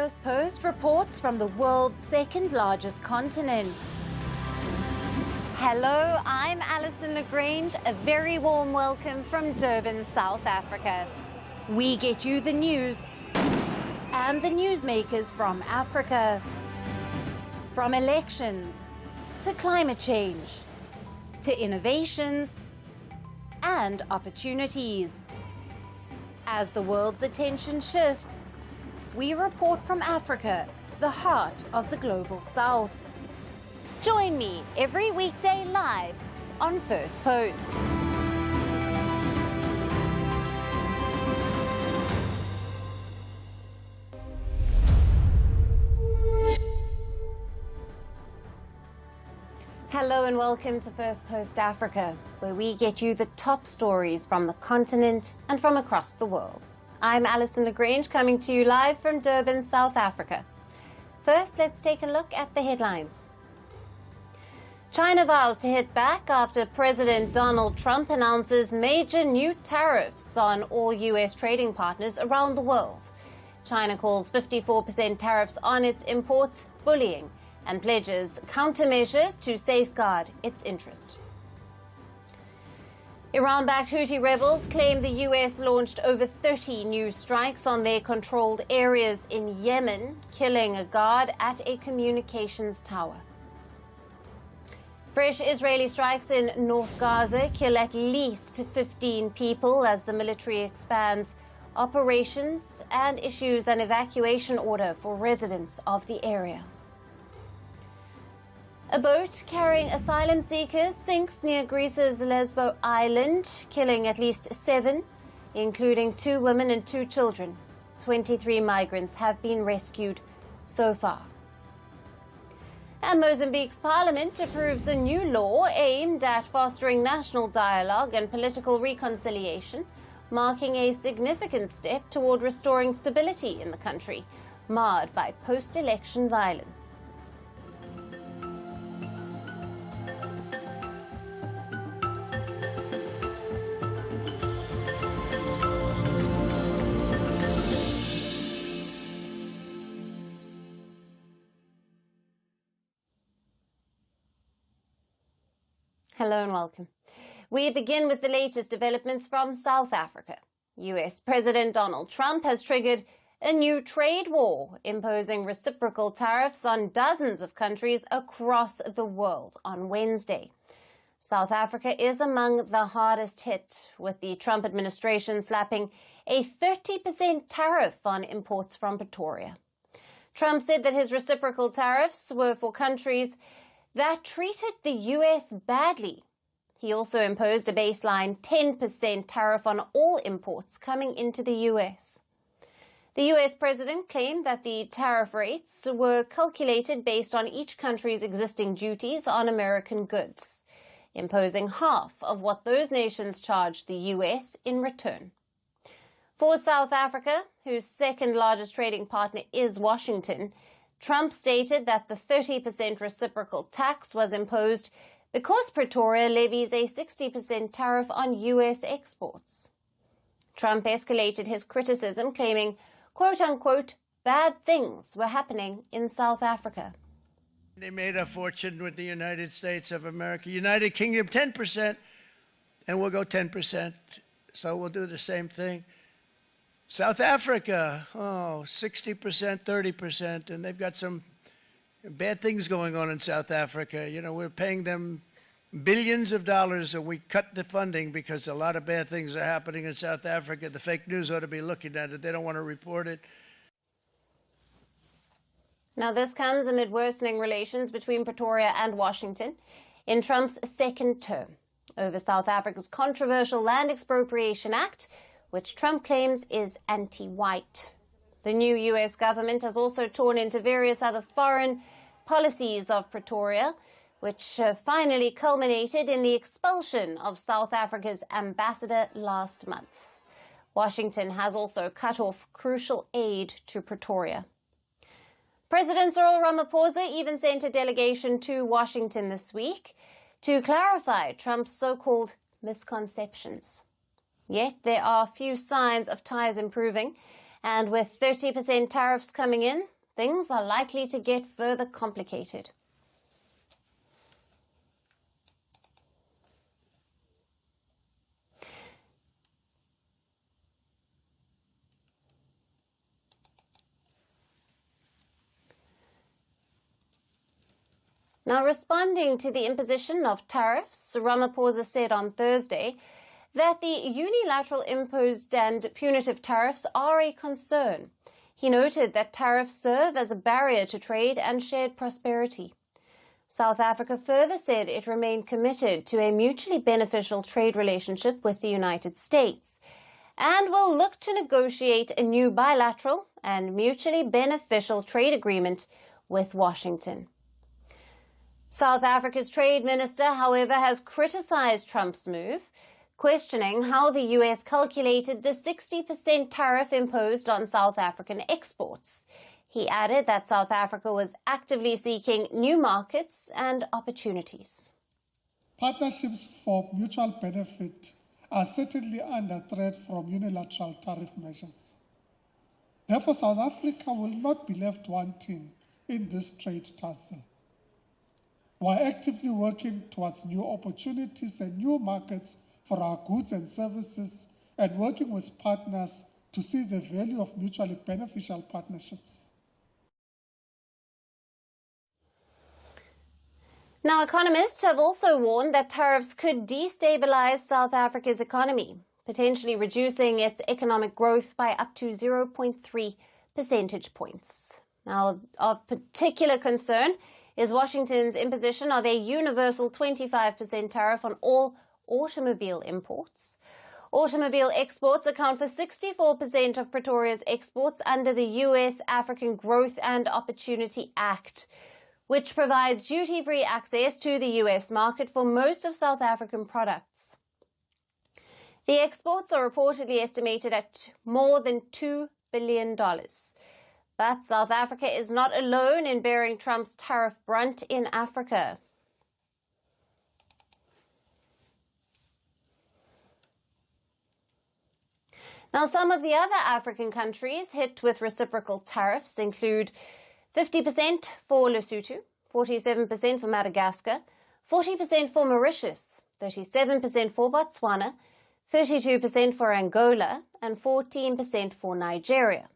Firstpost reports from the world's second largest continent. Hello, I'm Alyson Grange. A very warm welcome from Durban, South Africa. We get you the news and the newsmakers from Africa. From elections to climate change to innovations and opportunities. As the world's attention shifts, we report from Africa, the heart of the global south. Join me every weekday live on Firstpost. Hello and welcome to Firstpost Africa, where we get you the top stories from the continent and from across the world. I'm Alyson Grange, coming to you live from Durban, South Africa. First, let's take a look at the headlines. China vows to hit back after President Donald Trump announces major new tariffs on all U.S. trading partners around the world. China calls 54% tariffs on its imports bullying and pledges countermeasures to safeguard its interest. Iran-backed Houthi rebels claim the U.S. launched over 30 new strikes on their controlled areas in Yemen, killing a guard at a communications tower. Fresh Israeli strikes in North Gaza kill at least 15 people as the military expands operations and issues an evacuation order for residents of the area. A boat carrying asylum seekers sinks near Greece's Lesbos island, killing at least 7, including 2 women and 2 children. 23 migrants have been rescued so far. And Mozambique's parliament approves a new law aimed at fostering national dialogue and political reconciliation, marking a significant step toward restoring stability in the country, marred by post-election violence. Hello and welcome. We begin with the latest developments from South Africa. US President Donald Trump has triggered a new trade war, imposing reciprocal tariffs on dozens of countries across the world on Wednesday. South Africa is among the hardest hit, with the Trump administration slapping a 30% tariff on imports from Pretoria. Trump said that his reciprocal tariffs were for countries that treated the U.S. badly. He also imposed a baseline 10% tariff on all imports coming into the U.S. The U.S. president claimed that the tariff rates were calculated based on each country's existing duties on American goods, imposing half of what those nations charged the U.S. in return. For South Africa, whose second largest trading partner is Washington, Trump stated that the 30% reciprocal tax was imposed because Pretoria levies a 60% tariff on U.S. exports. Trump escalated his criticism, claiming, quote-unquote, bad things were happening in South Africa. They made a fortune with the United States of America. United Kingdom, 10%, and we'll go 10%. So we'll do the same thing. South Africa, 60%, 30%, and they've got some bad things going on in South Africa. You know, we're paying them billions of dollars, and we cut the funding because a lot of bad things are happening in South Africa. The fake news ought to be looking at it. They don't want to report it. Now, this comes amid worsening relations between Pretoria and Washington in Trump's second term over South Africa's controversial Land Expropriation Act, which Trump claims is anti-white. The new U.S. government has also torn into various other foreign policies of Pretoria, which finally culminated in the expulsion of South Africa's ambassador last month. Washington has also cut off crucial aid to Pretoria. President Cyril Ramaphosa even sent a delegation to Washington this week to clarify Trump's so-called misconceptions. Yet there are few signs of ties improving, and with 30% tariffs coming in, things are likely to get further complicated. Now, responding to the imposition of tariffs, Ramaphosa said on Thursday that the unilateral imposed and punitive tariffs are a concern. He noted that tariffs serve as a barrier to trade and shared prosperity. South Africa further said it remained committed to a mutually beneficial trade relationship with the United States and will look to negotiate a new bilateral and mutually beneficial trade agreement with Washington. South Africa's trade minister, however, has criticized Trump's move, questioning how the US calculated the 60% tariff imposed on South African exports. He added that South Africa was actively seeking new markets and opportunities. Partnerships for mutual benefit are certainly under threat from unilateral tariff measures. Therefore, South Africa will not be left wanting in this trade tussle. We are actively working towards new opportunities and new markets for our goods and services and working with partners to see the value of mutually beneficial partnerships. Now, economists have also warned that tariffs could destabilize South Africa's economy, potentially reducing its economic growth by up to 0.3 percentage points. Now, of particular concern is Washington's imposition of a universal 25% tariff on all automobile imports. Automobile exports account for 64% of Pretoria's exports under the U.S. African Growth and Opportunity Act, which provides duty-free access to the U.S. market for most of South African products. The exports are reportedly estimated at more than $2 billion. But South Africa is not alone in bearing Trump's tariff brunt in Africa. Now, some of the other African countries hit with reciprocal tariffs include 50% for Lesotho, 47% for Madagascar, 40% for Mauritius, 37% for Botswana, 32% for Angola, and 14% for Nigeria.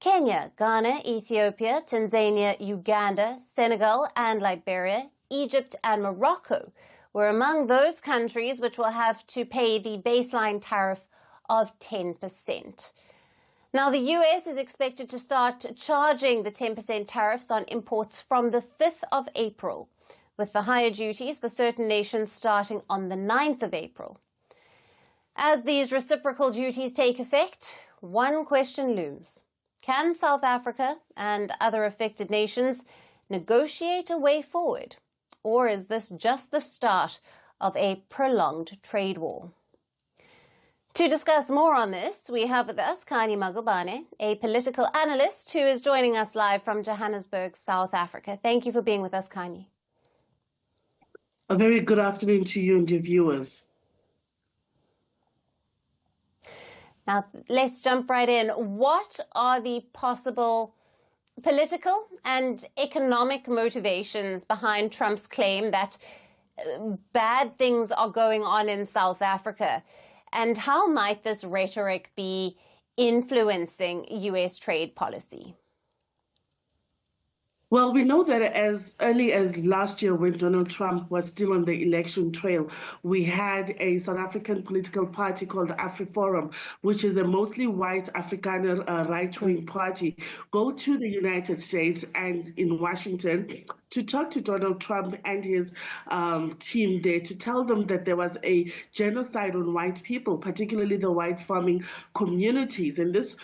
Kenya, Ghana, Ethiopia, Tanzania, Uganda, Senegal and Liberia, Egypt and Morocco were among those countries which will have to pay the baseline tariff of 10%. Now, the US is expected to start charging the 10% tariffs on imports from the 5th of April, with the higher duties for certain nations starting on the 9th of April. As these reciprocal duties take effect, one question looms. Can South Africa and other affected nations negotiate a way forward? Or is this just the start of a prolonged trade war? To discuss more on this, we have with us Kani Magubane, a political analyst who is joining us live from Johannesburg, South Africa. Thank you for being with us, Kani. A very good afternoon to you and your viewers. Now, let's jump right in. What are the possible political and economic motivations behind Trump's claim that bad things are going on in South Africa? And how might this rhetoric be influencing U.S. trade policy? Well, we know that as early as last year, when Donald Trump was still on the election trail, we had a South African political party called the AfriForum, which is a mostly white Afrikaner right-wing party, go to the United States and in Washington to talk to Donald Trump and his team there, to tell them that there was a genocide on white people, particularly the white farming communities. And this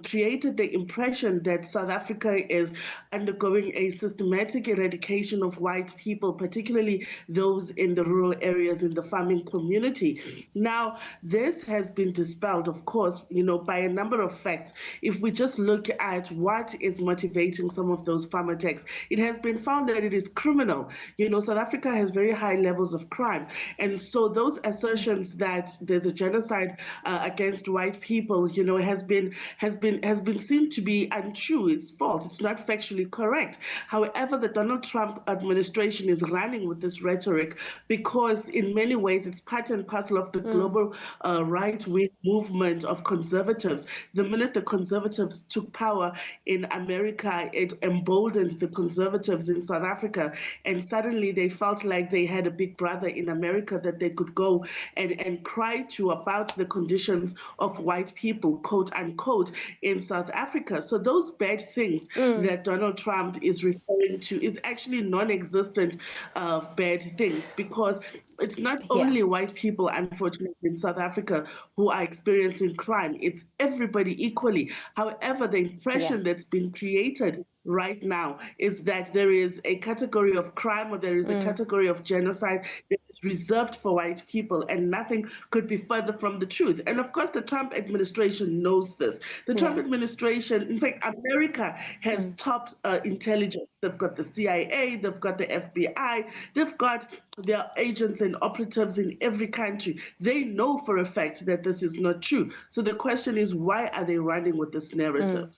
created the impression that South Africa is undergoing undergoing a systematic eradication of white people, particularly those in the rural areas in the farming community. Now, this has been dispelled, of course, by a number of facts. If we just look at what is motivating some of those farm attacks, it has been found that it is criminal. South Africa has very high levels of crime. And so those assertions that there's a genocide against white people, has been seen to be untrue. It's false. It's not factually correct. However, the Donald Trump administration is running with this rhetoric because in many ways it's part and parcel of the global right-wing movement of conservatives. The minute the conservatives took power in America, it emboldened the conservatives in South Africa, and suddenly they felt like they had a big brother in America that they could go and cry to about the conditions of white people, quote unquote, in South Africa. So those bad things that Donald Trump is referring to is actually non-existent bad things, because it's not only white people, unfortunately, in South Africa who are experiencing crime. It's everybody equally. However, the impression that's been created right now is that there is a category of crime, or there is a category of genocide that is reserved for white people, and nothing could be further from the truth. And of course, the Trump administration knows this. The Trump administration, in fact, America has top intelligence. They've got the CIA, they've got the FBI, they've got their agents and operatives in every country. They know for a fact that this is not true. So the question is, why are they running with this narrative?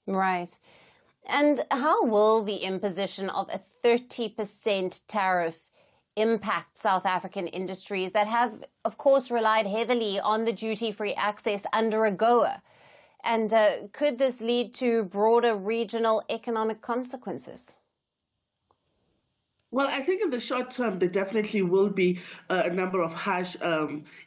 Right. And how will the imposition of a 30% tariff impact South African industries that have, of course, relied heavily on the duty-free access under AGOA? And could this lead to broader regional economic consequences? Well, I think in the short term, there definitely will be a number of harsh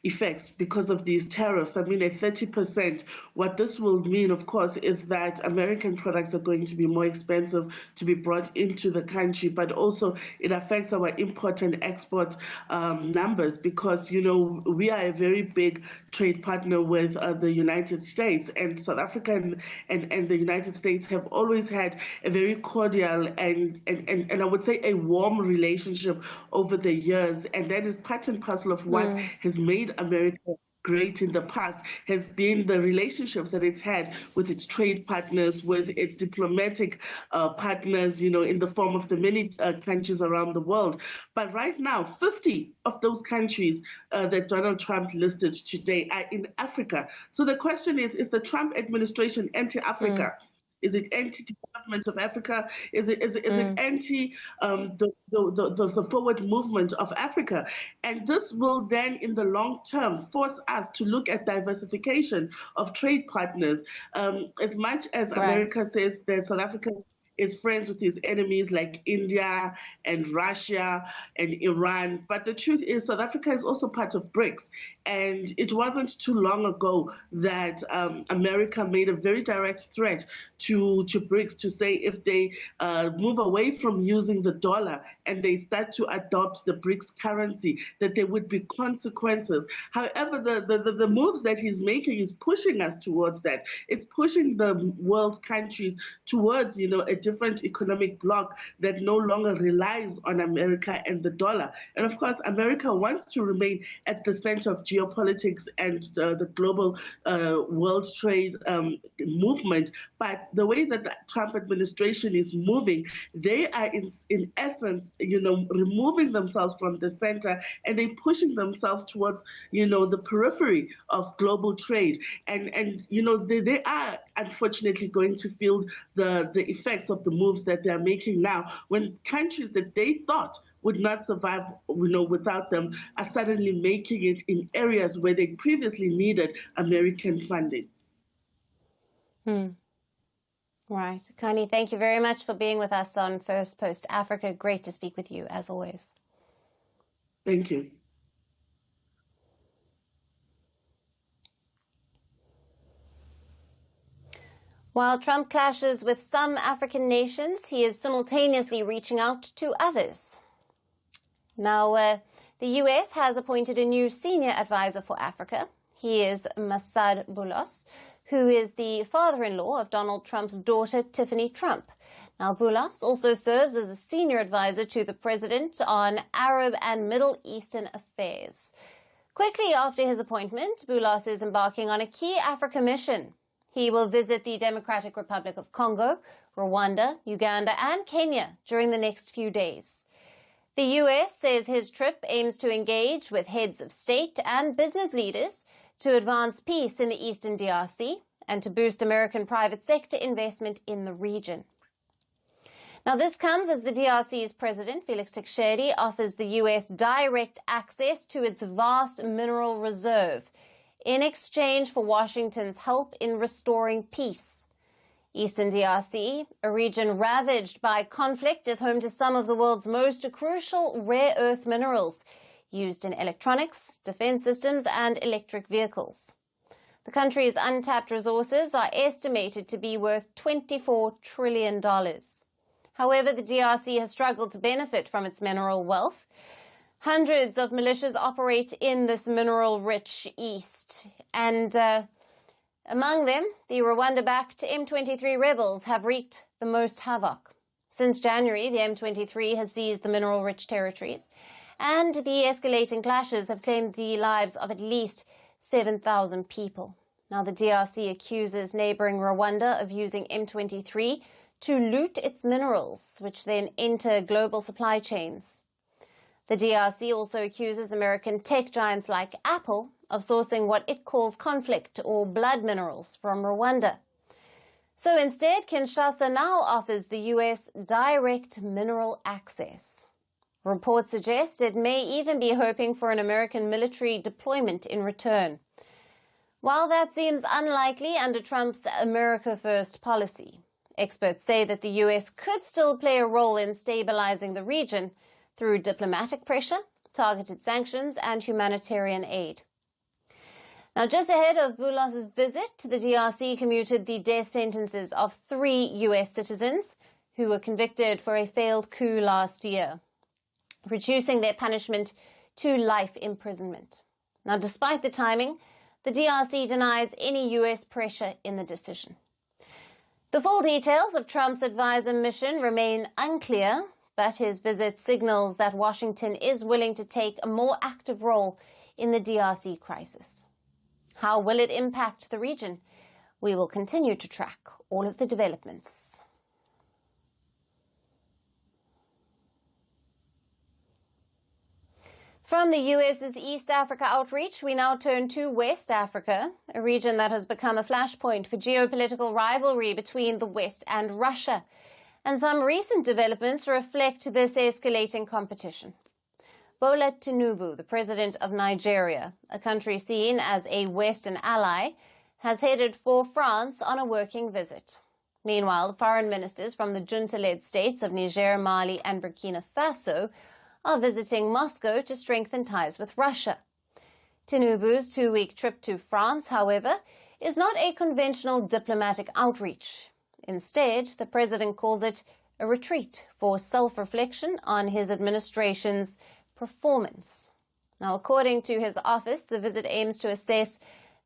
effects because of these tariffs. I mean, at 30%, what this will mean, of course, is that American products are going to be more expensive to be brought into the country, but also it affects our import and export numbers because, we are a very big trade partner with the United States, and South Africa and the United States have always had a very cordial and I would say a warm relationship over the years, and that is part and parcel of what has made America great in the past, has been the relationships that it's had with its trade partners, with its diplomatic partners, in the form of the many countries around the world. But right now, 50 of those countries that Donald Trump listed today are in Africa. So the question is the Trump administration anti-Africa? Is it anti-development of Africa? Is it anti the forward movement of Africa? And this will then, in the long term, force us to look at diversification of trade partners. As much as America says that South Africa is friends with his enemies like India and Russia and Iran. But the truth is, South Africa is also part of BRICS. And it wasn't too long ago that America made a very direct threat to BRICS to say if they move away from using the dollar and they start to adopt the BRICS currency, that there would be consequences. However, the moves that he's making is pushing us towards that. It's pushing the world's countries towards, a different economic bloc that no longer relies on America and the dollar. And of course, America wants to remain at the center of geopolitics and the global world trade movement. But the way that the Trump administration is moving, they are in essence, removing themselves from the center, and they're pushing themselves towards, the periphery of global trade. And they are unfortunately going to feel the effects of the moves that they're making now, when countries that they thought would not survive, without them, are suddenly making it in areas where they previously needed American funding. Right. Connie, thank you very much for being with us on First Post Africa. Great to speak with you, as always. Thank you. While Trump clashes with some African nations, he is simultaneously reaching out to others. Now, the US has appointed a new senior advisor for Africa. He is Massad Boulos, who is the father-in-law of Donald Trump's daughter, Tiffany Trump. Now, Boulos also serves as a senior advisor to the president on Arab and Middle Eastern affairs. Quickly after his appointment, Boulos is embarking on a key Africa mission. He will visit the Democratic Republic of Congo, Rwanda, Uganda, and Kenya during the next few days. The U.S. says his trip aims to engage with heads of state and business leaders to advance peace in the Eastern DRC and to boost American private sector investment in the region. Now, this comes as the DRC's president, Felix Tshisekedi, offers the U.S. direct access to its vast mineral reserve in exchange for Washington's help in restoring peace. Eastern DRC, a region ravaged by conflict, is home to some of the world's most crucial rare earth minerals used in electronics, defense systems, and electric vehicles. The country's untapped resources are estimated to be worth $24 trillion. However, the DRC has struggled to benefit from its mineral wealth. Hundreds of militias operate in this mineral-rich East, and among them, the Rwanda-backed M23 rebels have wreaked the most havoc. Since January, the M23 has seized the mineral-rich territories, and the escalating clashes have claimed the lives of at least 7,000 people. Now, the DRC accuses neighboring Rwanda of using M23 to loot its minerals, which then enter global supply chains. The DRC also accuses American tech giants like Apple of sourcing what it calls conflict or blood minerals from Rwanda. So instead, Kinshasa now offers the U.S. direct mineral access. Reports suggest it may even be hoping for an American military deployment in return. While that seems unlikely under Trump's America First policy, experts say that the U.S. could still play a role in stabilizing the region through diplomatic pressure, targeted sanctions, and humanitarian aid. Now, just ahead of Boulos' visit, the DRC commuted the death sentences of 3 U.S. citizens who were convicted for a failed coup last year, reducing their punishment to life imprisonment. Now, despite the timing, the DRC denies any U.S. pressure in the decision. The full details of Trump's advisor mission remain unclear, but his visit signals that Washington is willing to take a more active role in the DRC crisis. How will it impact the region? We will continue to track all of the developments. From the U.S.'s East Africa outreach, we now turn to West Africa, a region that has become a flashpoint for geopolitical rivalry between the West and Russia. And some recent developments reflect this escalating competition. Bola Tinubu, the president of Nigeria, a country seen as a Western ally, has headed for France on a working visit. Meanwhile, the foreign ministers from the junta-led states of Niger, Mali, and Burkina Faso are visiting Moscow to strengthen ties with Russia. Tinubu's 2-week trip to France, however, is not a conventional diplomatic outreach. Instead, the president calls it a retreat for self-reflection on his administration's performance. Now, according to his office, the visit aims to assess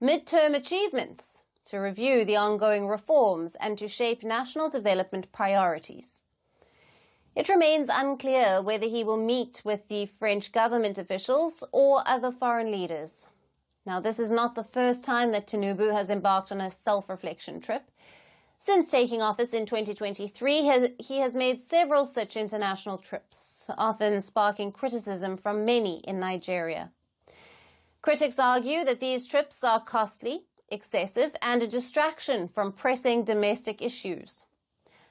midterm achievements, to review the ongoing reforms, and to shape national development priorities. It remains unclear whether he will meet with the French government officials or other foreign leaders. Now, this is not the first time that Tinubu has embarked on a self-reflection trip. Since taking office in 2023, he has made several such international trips, often sparking criticism from many in Nigeria. Critics argue that these trips are costly, excessive, and a distraction from pressing domestic issues.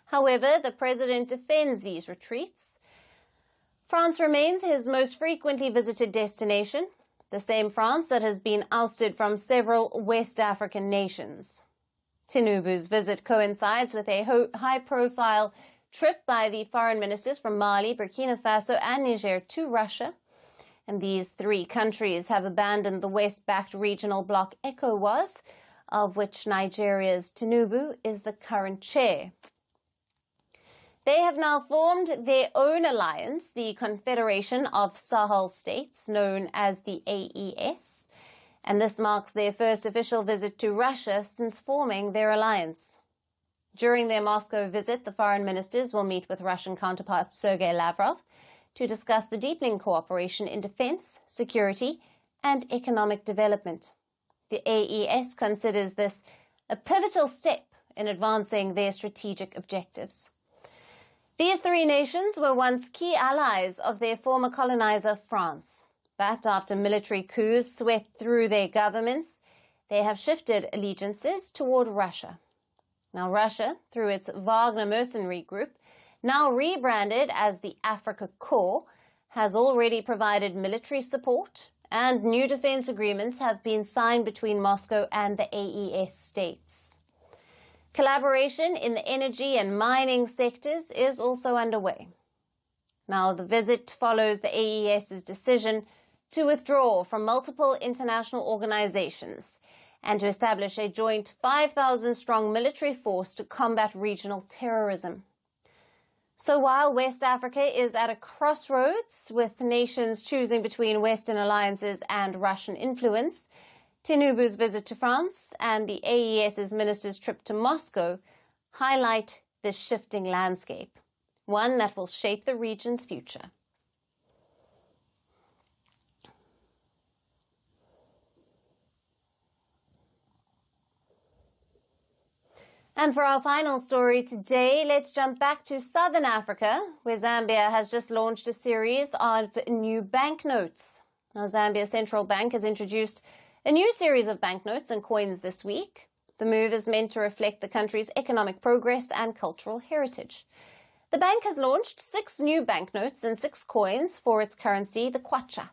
However, the president defends these retreats. France remains his most frequently visited destination, the same France that has been ousted from several West African nations. Tinubu's visit coincides with a high-profile trip by the foreign ministers from Mali, Burkina Faso, and Niger to Russia. And these 3 countries have abandoned the West-backed regional bloc ECOWAS, of which Nigeria's Tinubu is the current chair. They have now formed their own alliance, the Confederation of Sahel States, known as the AES. and this marks their first official visit to Russia since forming their alliance. During their Moscow visit, the foreign ministers will meet with Russian counterpart Sergei Lavrov to discuss the deepening cooperation in defense, security, and economic development. The AES considers this a pivotal step in advancing their strategic objectives. These three nations were once key allies of their former colonizer, France. But after military coups swept through their governments, they have shifted allegiances toward Russia. Now, Russia, through its Wagner mercenary group, now rebranded as the Africa Corps, has already provided military support, and new defense agreements have been signed between Moscow and the AES states. Collaboration in the energy and mining sectors is also underway. Now, the visit follows the AES's decision to withdraw from multiple international organizations and to establish a joint 5,000-strong military force to combat regional terrorism. So while West Africa is at a crossroads, with nations choosing between Western alliances and Russian influence, Tinubu's visit to France and the AES's minister's trip to Moscow highlight this shifting landscape, one that will shape the region's future. And for our final story today, let's jump back to Southern Africa, where Zambia has just launched a series of new banknotes. Now, Zambia's central bank has introduced a new series of banknotes and coins this week. The move is meant to reflect the country's economic progress and cultural heritage. The bank has launched 6 new banknotes and 6 coins for its currency, the kwacha,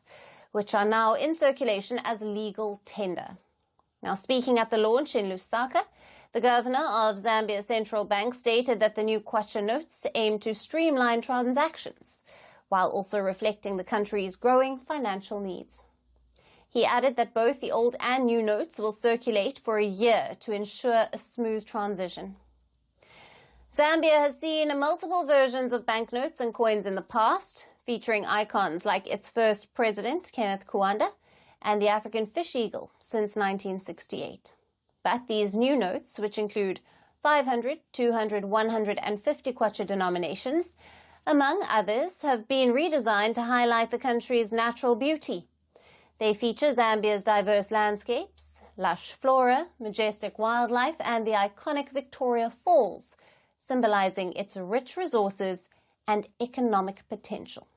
which are now in circulation as legal tender. Now, speaking at the launch in Lusaka, the governor of Zambia's central bank stated that the new kwacha notes aim to streamline transactions, while also reflecting the country's growing financial needs. He added that both the old and new notes will circulate for a year to ensure a smooth transition. Zambia has seen multiple versions of banknotes and coins in the past, featuring icons like its first president, Kenneth Kaunda, and the African fish eagle since 1968. But these new notes, which include 500, 200, 100 and 50 kwacha denominations, among others, have been redesigned to highlight the country's natural beauty. They feature Zambia's diverse landscapes, lush flora, majestic wildlife, and the iconic Victoria Falls, symbolizing its rich resources and economic potential.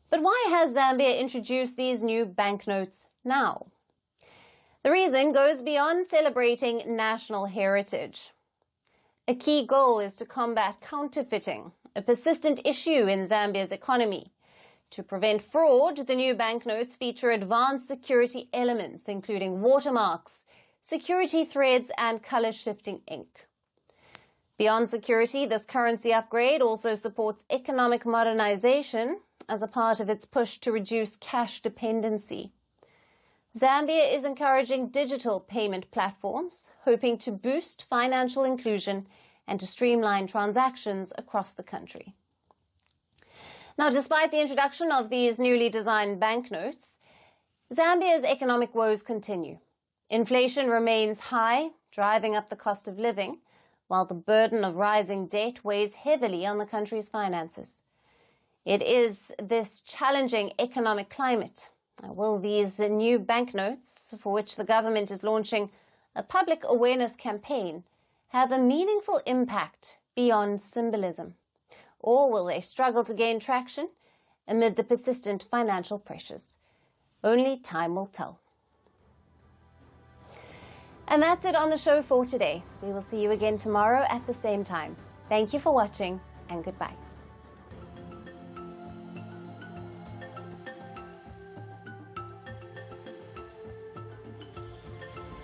But why has Zambia introduced these new banknotes now? The reason goes beyond celebrating national heritage. A key goal is to combat counterfeiting, a persistent issue in Zambia's economy. To prevent fraud, the new banknotes feature advanced security elements, including watermarks, security threads, and color-shifting ink. Beyond security, this currency upgrade also supports economic modernization as a part of its push to reduce cash dependency. Zambia is encouraging digital payment platforms, hoping to boost financial inclusion and to streamline transactions across the country. Now, despite the introduction of these newly designed banknotes, Zambia's economic woes continue. Inflation remains high, driving up the cost of living, while the burden of rising debt weighs heavily on the country's finances. It is this challenging economic climate. Will these new banknotes, for which the government is launching a public awareness campaign, have a meaningful impact beyond symbolism? Or will they struggle to gain traction amid the persistent financial pressures? Only time will tell. And that's it on the show for today. We will see you again tomorrow at the same time. Thank you for watching, and goodbye.